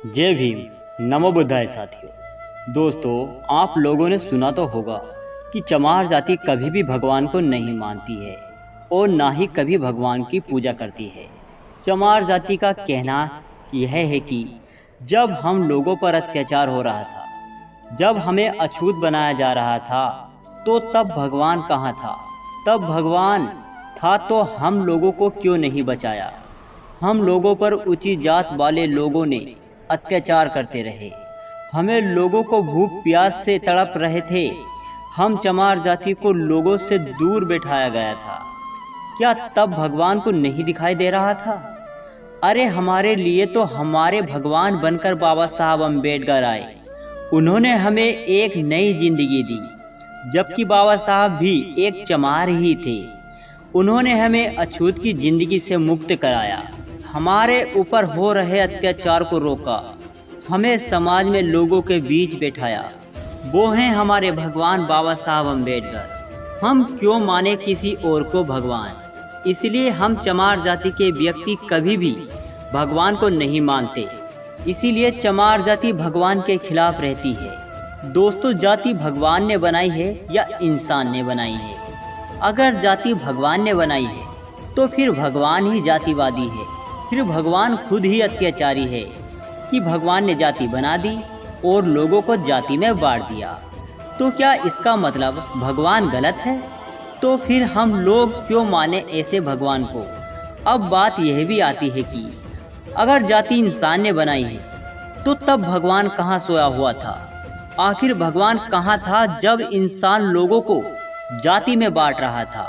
जय भीम। नमो बुद्धाय साथियों। दोस्तों, आप लोगों ने सुना तो होगा कि चमार जाति कभी भी भगवान को नहीं मानती है और ना ही कभी भगवान की पूजा करती है। चमार जाति का कहना यह है कि जब हम लोगों पर अत्याचार हो रहा था, जब हमें अछूत बनाया जा रहा था, तो तब भगवान कहाँ था? तब भगवान था तो हम लोगों को क्यों नहीं बचाया? हम लोगों पर ऊंची जात वाले लोगों ने अत्याचार करते रहे, हमें लोगों को भूख प्यास से तड़प रहे थे। हम चमार जाति को लोगों से दूर बैठाया गया था। क्या तब भगवान को नहीं दिखाई दे रहा था? अरे हमारे लिए तो हमारे भगवान बनकर बाबा साहब अम्बेडकर आए। उन्होंने हमें एक नई जिंदगी दी, जबकि बाबा साहब भी एक चमार ही थे। उन्होंने हमें अछूत की जिंदगी से मुक्त कराया, हमारे ऊपर हो रहे अत्याचार को रोका, हमें समाज में लोगों के बीच बैठाया। वो हैं हमारे भगवान बाबा साहब अम्बेडकर। हम क्यों माने किसी और को भगवान? इसलिए हम चमार जाति के व्यक्ति कभी भी भगवान को नहीं मानते। इसीलिए चमार जाति भगवान के खिलाफ रहती है। दोस्तों, जाति भगवान ने बनाई है या इंसान ने बनाई है? अगर जाति भगवान ने बनाई है तो फिर भगवान ही जातिवादी है, फिर भगवान खुद ही अत्याचारी है कि भगवान ने जाति बना दी और लोगों को जाति में बांट दिया। तो क्या इसका मतलब भगवान गलत है? तो फिर हम लोग क्यों माने ऐसे भगवान को? अब बात यह भी आती है कि अगर जाति इंसान ने बनाई है तो तब भगवान कहाँ सोया हुआ था? आखिर भगवान कहाँ था जब इंसान लोगों को जाति में बांट रहा था?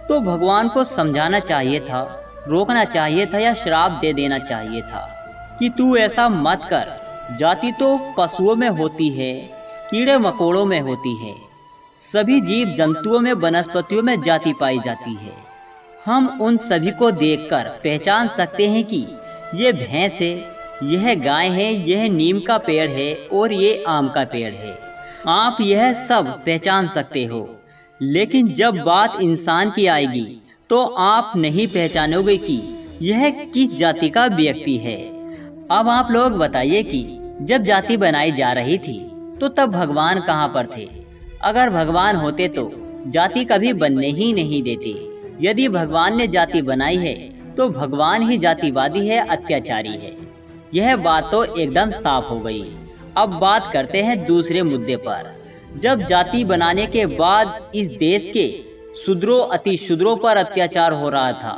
तो भगवान को समझाना चाहिए था, रोकना चाहिए था, या श्राप दे देना चाहिए था कि तू ऐसा मत कर। जाति तो पशुओं में होती है, कीड़े मकोड़ों में होती है, सभी जीव जंतुओं में, वनस्पतियों में जाति पाई जाती है। हम उन सभी को देखकर पहचान सकते हैं कि ये भैंस है, यह गाय है, यह नीम का पेड़ है और ये आम का पेड़ है। आप यह सब पहचान सकते हो, लेकिन जब बात इंसान की आएगी तो आप नहीं पहचानोगे कि यह किस जाति का व्यक्ति है। अब आप लोग बताइए कि जब जाति बनाई जा रही थी तो तब भगवान कहाँ पर थे? अगर भगवान होते तो जाति कभी बनने ही नहीं देते। यदि भगवान ने जाति बनाई है तो भगवान ही जातिवादी है, अत्याचारी है। यह बात तो एकदम साफ हो गई। अब बात करते हैं दूसरे मुद्दे पर। जब जाति बनाने के बाद इस देश के शूद्रों, अति शूद्रों पर अत्याचार हो रहा था,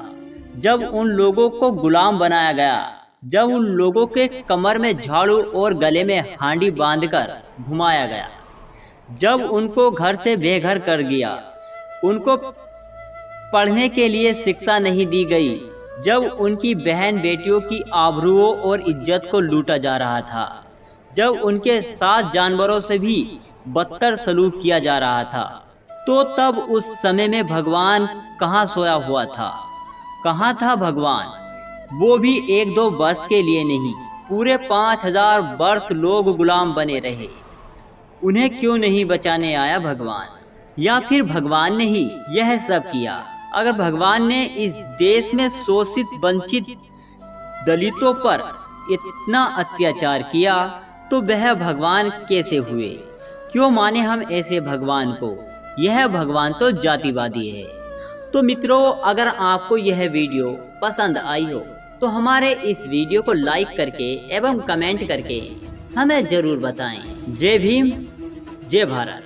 जब उन लोगों को गुलाम बनाया गया, जब उन लोगों के कमर में झाड़ू और गले में हांडी बांधकर घुमाया गया, जब उनको घर से बेघर कर दिया, उनको पढ़ने के लिए शिक्षा नहीं दी गई, जब उनकी बहन बेटियों की आबरूओं और इज्जत को लूटा जा रहा था, जब उनके साथ जानवरों से भी बदतर सलूक किया जा रहा था, तो तब उस समय में भगवान कहाँ सोया हुआ था? कहाँ था भगवान? वो भी एक दो वर्ष के लिए नहीं, पूरे 5000 वर्ष लोग गुलाम बने रहे। उन्हें क्यों नहीं बचाने आया भगवान? या फिर भगवान ने ही यह सब किया? अगर भगवान ने इस देश में शोषित, वंचित दलितों पर इतना अत्याचार किया तो वह भगवान कैसे हुए? क्यों माने हम ऐसे भगवान को? यह भगवान तो जातिवादी है। तो मित्रों, अगर आपको यह वीडियो पसंद आई हो तो हमारे इस वीडियो को लाइक करके एवं कमेंट करके हमें जरूर बताएं। जय भीम, जय भारत।